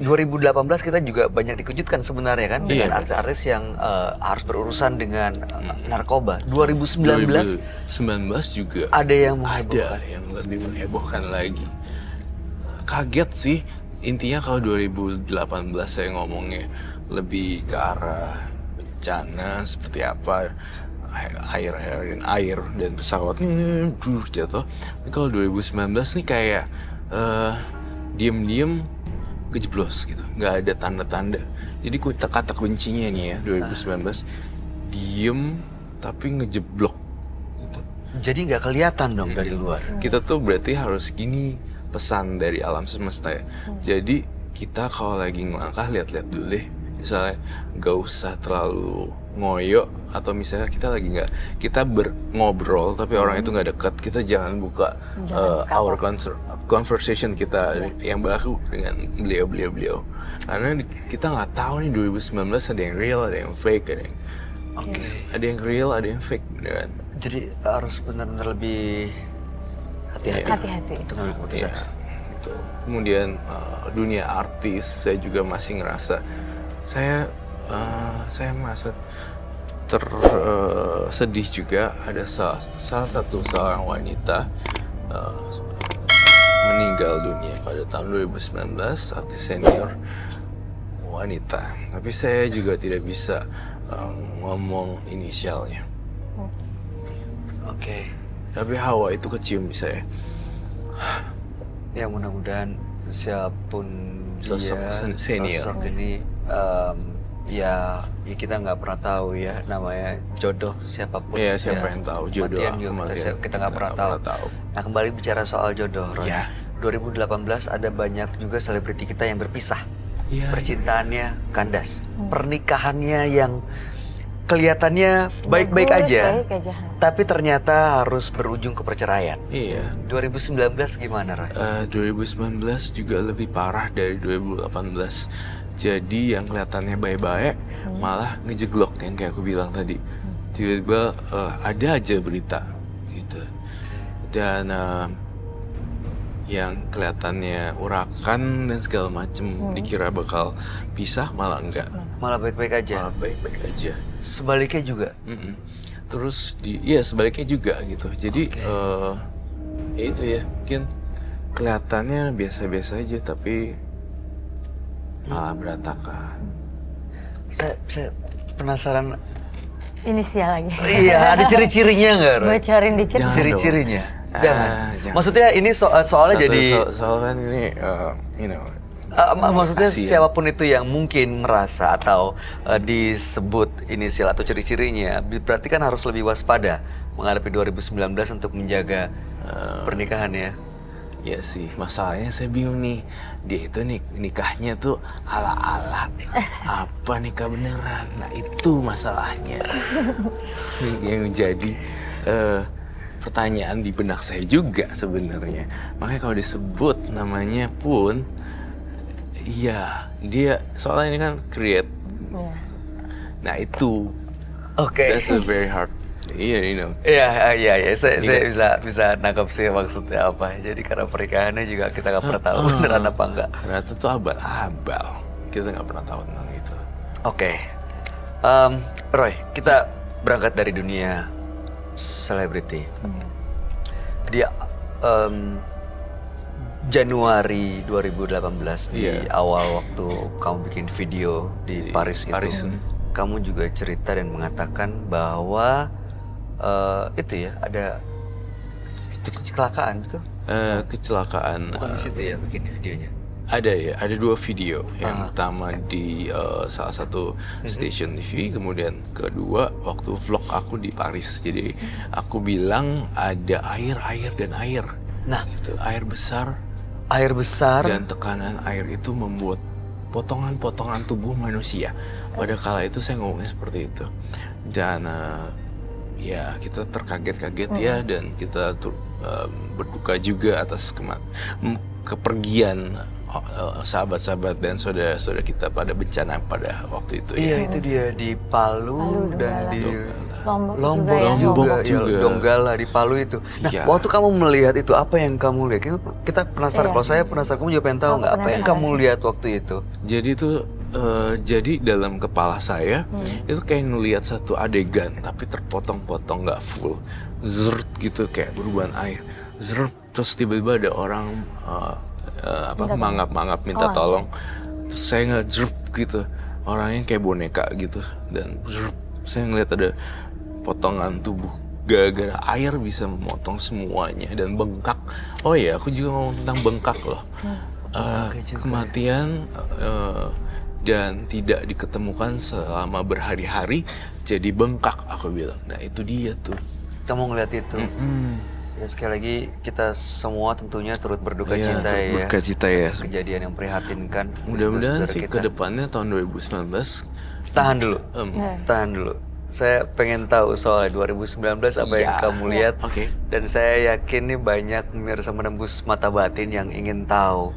2018 kita juga banyak dikejutkan sebenarnya kan dengan artis-artis yang harus berurusan dengan narkoba. 2019 juga ada yang menghebohkan. Ada yang lebih menghebohkan lagi. Kaget sih. Intinya kalau 2018 saya ngomongnya lebih ke arah bencana seperti apa, air dan pesawat jatuh. Tapi kalau 2019 nih kayak diem-diem kejeblos gitu, nggak ada tanda-tanda. Jadi kata kuncinya nih ya 2019 diem tapi ngejeblok gitu. Jadi nggak kelihatan dong dari luar. Kita tuh berarti harus gini, pesan dari alam semesta ya. Jadi kita kalau lagi ngelangkah lihat-lihat dulu deh. Misalnya nggak usah terlalu ngoyo, atau misalnya kita lagi kita ngobrol tapi orang itu nggak dekat, kita jangan buka our conversation kita yang baru dengan beliau. Karena kita nggak tahu nih 2019 ada yang real, ada yang fake, ada yang real, ada yang fake beneran. Jadi harus benar-benar lebih hati-hati. Itu ngambil keputusan. Gitu. Kemudian dunia artis saya juga masih ngerasa saya merasa sedih juga. Ada salah satu seorang wanita meninggal dunia pada tahun 2019, artis senior wanita. Tapi saya juga tidak bisa ngomong inisialnya. Oke. Tapi hawa itu kecium di saya. Ya mudah-mudahan siapapun Sosok senior ini ya kita nggak pernah tahu ya, namanya jodoh siapapun. Iya, siapa yang tahu jodoh kematian kita nggak pernah tahu. Nah, kembali bicara soal jodoh, Roy. 2018 ada banyak juga selebriti kita yang berpisah. Percintaannya kandas, pernikahannya yang kelihatannya baik-baik aja, tapi ternyata harus berujung ke perceraian. 2019 gimana, Roy? 2019 juga lebih parah dari 2018. Jadi yang kelihatannya baik-baik malah ngejeglok, yang kayak aku bilang tadi. Tiba-tiba ada aja berita gitu. Dan yang kelihatannya urakan dan segala macem dikira bakal pisah, malah enggak. Malah baik-baik aja. Sebaliknya juga. Terus sebaliknya juga gitu. Jadi ya itu ya, mungkin kelihatannya biasa-biasa aja tapi malah berantakan. Saya penasaran. Inisial lagi. Iya, ada ciri-cirinya nggak, Roy? Bocorin dikit. Ciri-cirinya. Jangan. Maksudnya ini soalnya jadi. Soalnya ini, maksudnya siapapun itu yang mungkin merasa atau disebut inisial atau ciri-cirinya, berarti kan harus lebih waspada menghadapi 2019 untuk menjaga pernikahannya. Ya sih, masalahnya saya bingung nih. Dia itu nikahnya tuh ala-ala. Apa nikah beneran? Nah itu masalahnya. Yang menjadi pertanyaan di benak saya juga sebenarnya. Makanya kalau disebut namanya pun, iya dia soalnya ini kan create. Nah itu, that's a very hard. Iya, saya bisa nangkap sih maksudnya apa. Jadi karena pernikahannya juga kita nggak pernah tahu beneran apa enggak. Ternyata tuh abal-abal. Kita nggak pernah tahu tentang itu. Oke. Roy, kita berangkat dari dunia selebriti. Dia Januari 2018 di awal waktu kamu bikin video di Paris itu, kamu juga cerita dan mengatakan bahwa itu ya ada kecelakaan, betul? Kecelakaan. Bukan di situ ya bikin videonya? Ada 2 video. Yang pertama di salah satu stasiun TV, kemudian kedua waktu vlog aku di Paris. Jadi aku bilang ada air. Nah, itu air besar. Dan tekanan air itu membuat potongan-potongan tubuh manusia. Pada kala itu saya ngomongnya seperti itu. Dan ya kita terkaget-kaget ya, dan kita berduka juga atas kepergian sahabat-sahabat dan saudara-saudara kita pada bencana pada waktu itu. Iya, itu dia di Palu dan di Lombok juga, juga. Ya, Donggala di Palu itu. Nah, Iya. waktu kamu melihat itu apa yang kamu lihat? Kita penasaran. Iya. Kalau saya penasaran, kamu juga pengen tahu nggak apa yang kamu lihat waktu itu? Jadi itu jadi dalam kepala saya itu kayak ngelihat satu adegan tapi terpotong-potong nggak full, zert gitu kayak berubah air, zert terus tiba-tiba ada orang mangap-mangap minta tolong, terus saya nggak zert gitu, orangnya kayak boneka gitu dan zert, saya ngelihat ada potongan tubuh gara-gara air bisa memotong semuanya dan bengkak. Oh iya, aku juga ngomong tentang bengkak loh. Kematian dan tidak diketemukan selama berhari-hari jadi bengkak, aku bilang. Nah itu dia tuh. Kamu ngeliat itu? Ya sekali lagi kita semua tentunya turut berduka cita ya. Berduka cita ya. Kejadian yang prihatinkan. Mudah-mudahan sih ke depannya tahun 2019. Tahan dulu. Saya pengen tahu soal 2019 apa yang kamu lihat. Dan saya yakin nih banyak pemirsa menembus mata batin yang ingin tahu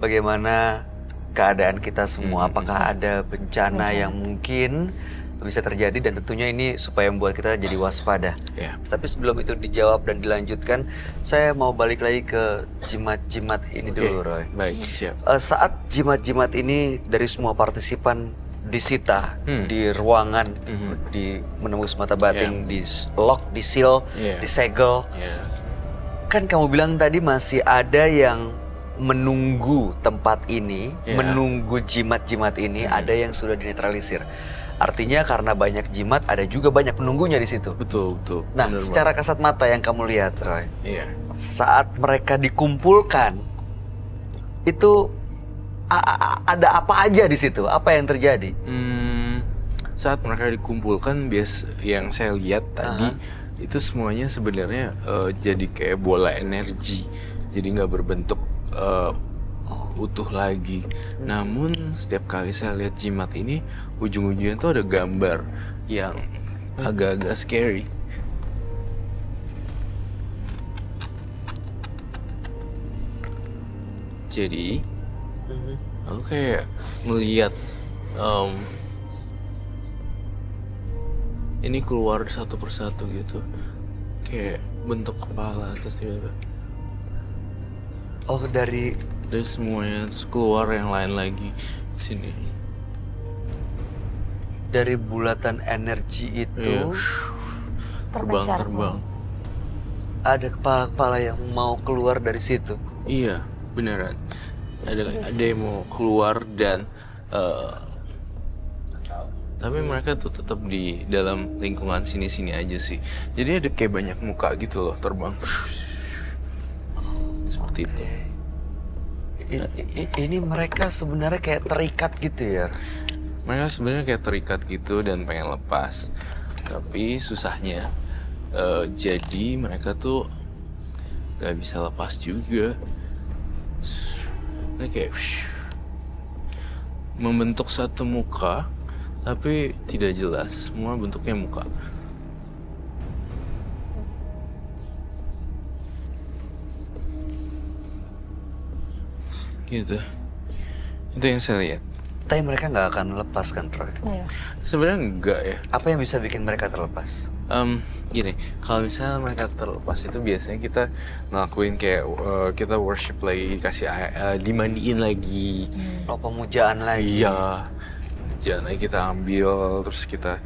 bagaimana keadaan kita semua. Apakah ada bencana yang mungkin bisa terjadi, dan tentunya ini supaya membuat kita jadi waspada. Tapi sebelum itu dijawab dan dilanjutkan, saya mau balik lagi ke jimat-jimat ini dulu, Roy. Baik, siap. Saat jimat-jimat ini dari semua partisipan disita di ruangan, di menembus mata batin, di lock, di seal, disegel. Kan kamu bilang tadi masih ada yang menunggu tempat ini, menunggu jimat-jimat ini, ada yang sudah dinetralisir. Artinya karena banyak jimat, ada juga banyak penunggunya di situ. Betul. Nah, secara kasat mata yang kamu lihat, Roy, saat mereka dikumpulkan, itu ada apa aja di situ? Apa yang terjadi? Saat mereka dikumpulkan, yang saya lihat tadi itu semuanya sebenarnya jadi kayak bola energi, jadi nggak berbentuk utuh lagi. Namun setiap kali saya lihat jimat ini, ujung-ujungnya tuh ada gambar yang agak-agak scary. Jadi aku kayak ngeliat ini keluar satu persatu gitu, kayak bentuk kepala, terus tiba-tiba dari semuanya, terus keluar yang lain lagi ke sini. Dari bulatan energi itu terbang. Ada kepala-kepala yang mau keluar dari situ. Iya, beneran. Ada yang mau keluar dan tapi mereka tuh tetap di dalam lingkungan sini-sini aja sih. Jadi ada kayak banyak muka gitu loh terbang. Seperti itu. Ini mereka sebenarnya kayak terikat gitu ya? Mereka sebenarnya kayak terikat gitu dan pengen lepas. Tapi susahnya jadi mereka tuh gak bisa lepas juga. Ini kayak membentuk satu muka tapi tidak jelas, semua bentuknya muka. Gitu. Itu yang saya lihat. Tapi mereka nggak akan lepas kan, Troy? Sebenarnya enggak ya. Apa yang bisa bikin mereka terlepas? Gini, kalau misalnya mereka terlepas itu biasanya kita ngelakuin kayak kita worship lagi, kasih dimandiin lagi. Pemujaan lagi. Iya. Jangan lagi kita ambil, terus kita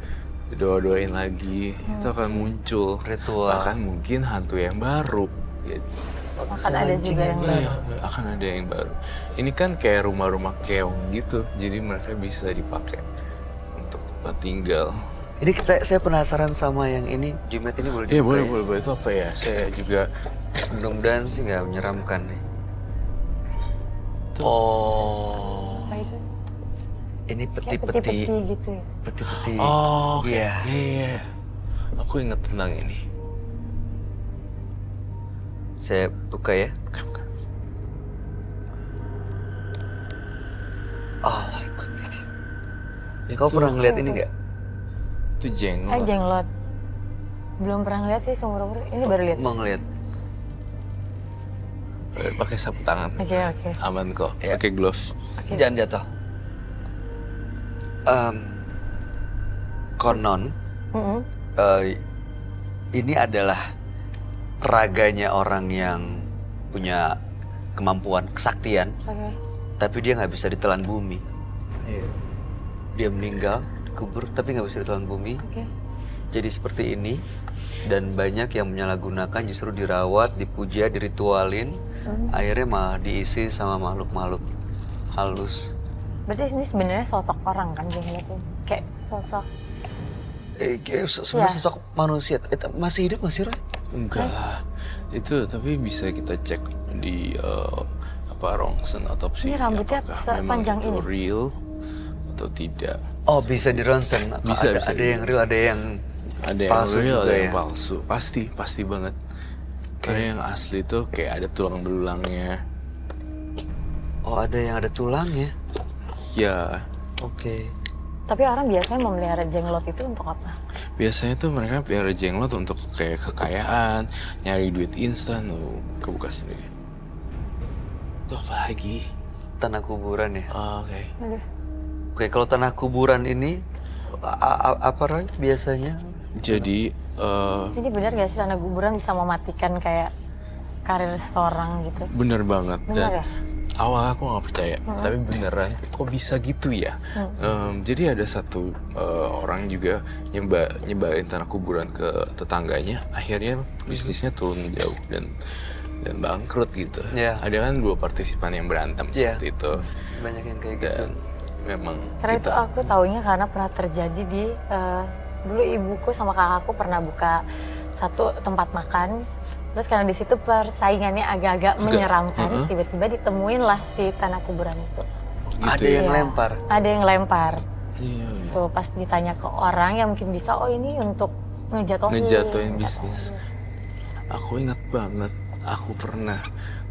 doa-doain lagi, itu akan muncul ritual. Bahkan mungkin hantu yang baru gitu. Akan ada juga yang baru. Iya, akan ada yang baru. Ini kan kayak rumah-rumah keong gitu, jadi mereka bisa dipakai untuk tempat tinggal. Ini saya penasaran sama yang ini, jimat ini boleh dibuka? Iya boleh. Itu apa ya? Saya juga mudah-mudahan sih nggak menyeramkan nih. Apa itu? Ini peti-peti gitu ya? Peti-peti. Iya. Aku ingat tentang ini. Saya buka ya. Buka. Oh my god, ini. Kau pernah ngeliat ini nggak? Itu jenglot. Jenglot. Belum pernah ngeliat sih seumur umur. Ini baru lihat. Mau ngeliat? pakai sapu tangan. Oke. Aman kok. Ya. Pakai gloves. Oke. Jangan jatuh. Konon ini adalah raganya orang yang punya kemampuan kesaktian, Oke. tapi dia nggak bisa ditelan bumi. Iya. Dia meninggal, kubur, tapi nggak bisa ditelan bumi. Oke. Jadi seperti ini, dan banyak yang menyalahgunakan, justru dirawat, dipuja, diritualin, akhirnya malah diisi sama makhluk-makhluk halus. Berarti ini sebenarnya sosok orang kan Jenglot tuh? Kayak sosok. Sebenarnya sosok manusia. Masih hidup masih Roy? Enggak lah. Itu tapi bisa kita cek di rongsen otopsi. Ini rambutnya apakah memang sepanjang itu ini? real atau tidak. Oh, bisa di ronsen. Bisa, Ada yang real, ada yang palsu real, juga ada ya? yang palsu. Pasti banget. Karena yang asli tuh kayak ada tulang belulangnya. Oh, ada yang ada tulangnya. Ya, Oke. Tapi orang biasanya memelihara jenglot itu untuk apa? biasanya tuh mereka pelihara jenglot untuk kayak kekayaan, nyari duit instan, kebuka sendiri. Itu apa lagi? Tanah kuburan ya. Oke. Aduh. Oke, kalau tanah kuburan ini apa Roy biasanya? Jadi Jadi benar gak sih tanah kuburan bisa mematikan kayak karir seseorang gitu? bener banget. Bener Dan ya? awal aku nggak percaya, tapi beneran kok bisa gitu ya. Jadi ada satu orang juga nyebarin tanah kuburan ke tetangganya, akhirnya bisnisnya turun jauh dan bangkrut gitu. Yeah. Ada kan 2 partisipan yang berantem Yeah. seperti itu. Banyak yang kayak gitu. Dan memang Karena itu aku taunya karena pernah terjadi di dulu ibuku sama kakakku pernah buka satu tempat makan. Terus karena di situ persaingannya agak-agak menyeramkan, tiba-tiba ditemuin lah si tanah kuburan itu. gitu Ada ya. yang Iya, lempar. Ada yang lempar. Iya, iya. Tuh pas ditanya ke orang yang mungkin bisa, oh ini untuk ngejatuhin bisnis. Aku ingat banget, aku pernah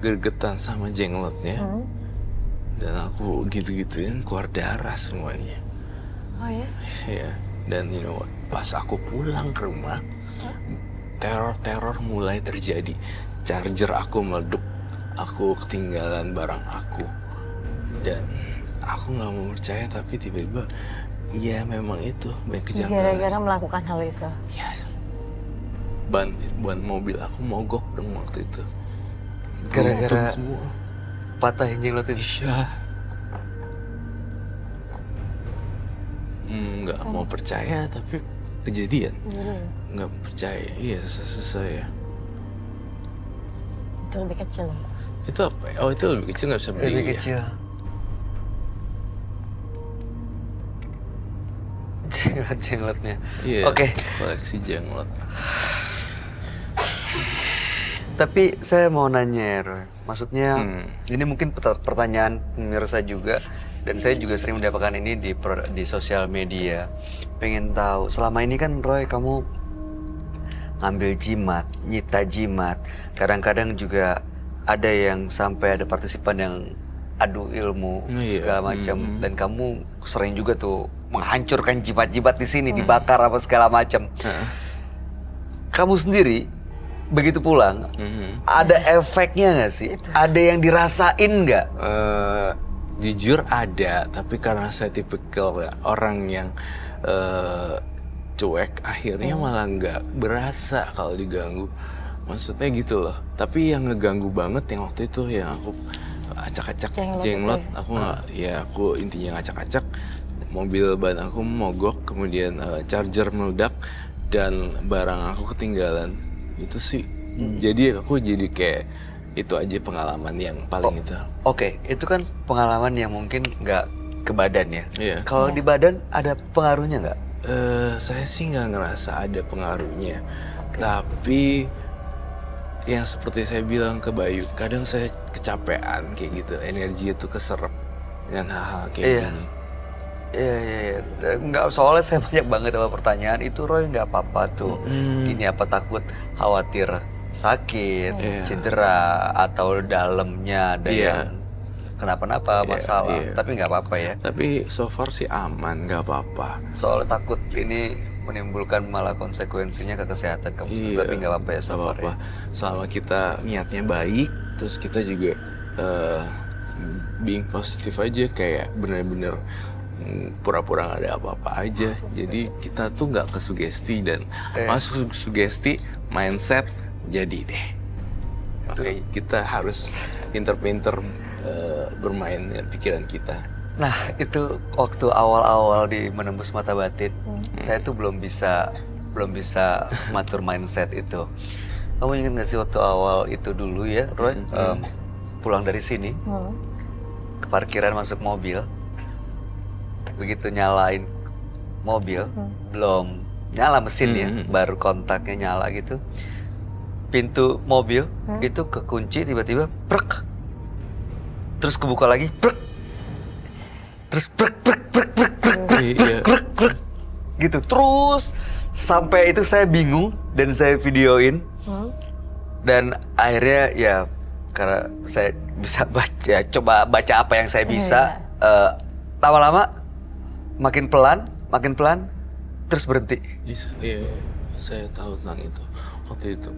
gergetan sama jenglotnya. Dan aku gitu-gituin keluar darah semuanya. Oh ya? Ya, dan you know what? Pas aku pulang ke rumah, teror mulai terjadi. Charger aku meleduk, aku ketinggalan barang aku, dan aku nggak mau percaya, tapi tiba-tiba, iya memang itu banyak kejanggalan. Gara-gara melakukan hal itu. Ya, ban mobil aku mogok dong waktu itu. Gara-gara Buntung semua. patahin jenglot itu. Iya. Nggak mau percaya tapi kejadian. Nggak percaya. Iya, susah ya. Itu lebih kecil. Itu apa ya? Oh, itu lebih kecil, nggak bisa berdiri Lebih ya? kecil. Jenglot-jenglotnya. Iya. Oke. Koleksi jenglot. Tapi saya mau nanya ya, Roy. Maksudnya ini mungkin pertanyaan pemirsa juga, dan saya juga sering mendapatkan ini di sosial media. Pengen tahu, selama ini kan Roy kamu ngambil jimat, nyita jimat. Kadang-kadang juga ada yang sampai ada partisipan yang adu ilmu segala macam, dan kamu sering juga tuh menghancurkan jimat-jimat di sini, dibakar apa segala macam. Kamu sendiri begitu pulang, ada efeknya nggak sih? Ada yang dirasain nggak? Jujur ada, tapi karena saya tipikal orang yang cuek, akhirnya malah nggak berasa kalau diganggu. Maksudnya gitu loh. Tapi yang ngeganggu banget yang waktu itu yang aku acak-acak jenglot, aku nggak, ya aku intinya ngacak-acak. Mobil ban aku mogok, kemudian charger meledak dan barang aku ketinggalan. Itu sih, jadi aku jadi kayak itu aja pengalaman yang paling itu. Oke, itu kan pengalaman yang mungkin nggak ke badan ya. Iya. Kalau di badan ada pengaruhnya nggak? Saya sih nggak ngerasa ada pengaruhnya, tapi yang seperti saya bilang ke Bayu, kadang saya kecapean kayak gitu, energi itu keserap dengan hal-hal kayak gini. Iya. Nggak, soalnya saya banyak banget apa pertanyaan itu, Roy nggak apa-apa tuh. Gini, apa takut khawatir sakit, cedera, atau dalamnya ada yang kenapa-napa masalah. Tapi nggak apa-apa ya. Tapi so far sih aman, nggak apa-apa. Soalnya takut ini menimbulkan malah konsekuensinya ke kesehatan kamu sendiri. Tapi nggak apa-apa ya so far ya. Selama kita niatnya baik, Terus kita juga being positif aja, kayak bener-bener pura-pura gak ada apa-apa aja. Jadi kita tuh nggak kesugesti, dan masuk sugesti mindset jadi deh. Makanya kita harus pinter-pinter bermain dengan pikiran kita. Nah, itu waktu awal-awal di Menembus Mata Batin, saya tuh belum bisa matur mindset itu. Kamu ingat gak sih waktu awal itu dulu ya, Roy? Pulang dari sini, ke parkiran masuk mobil, begitu nyalain mobil, belum nyala mesinnya, baru kontaknya nyala gitu. Pintu mobil itu kekunci, tiba-tiba prek. Terus kebuka lagi, prek. Terus prek gitu. Terus sampai itu saya bingung dan saya videoin. Dan akhirnya ya karena saya bisa baca, coba baca apa yang saya bisa. Lama-lama makin pelan, terus berhenti. Iya, saya tahu tentang itu waktu itu.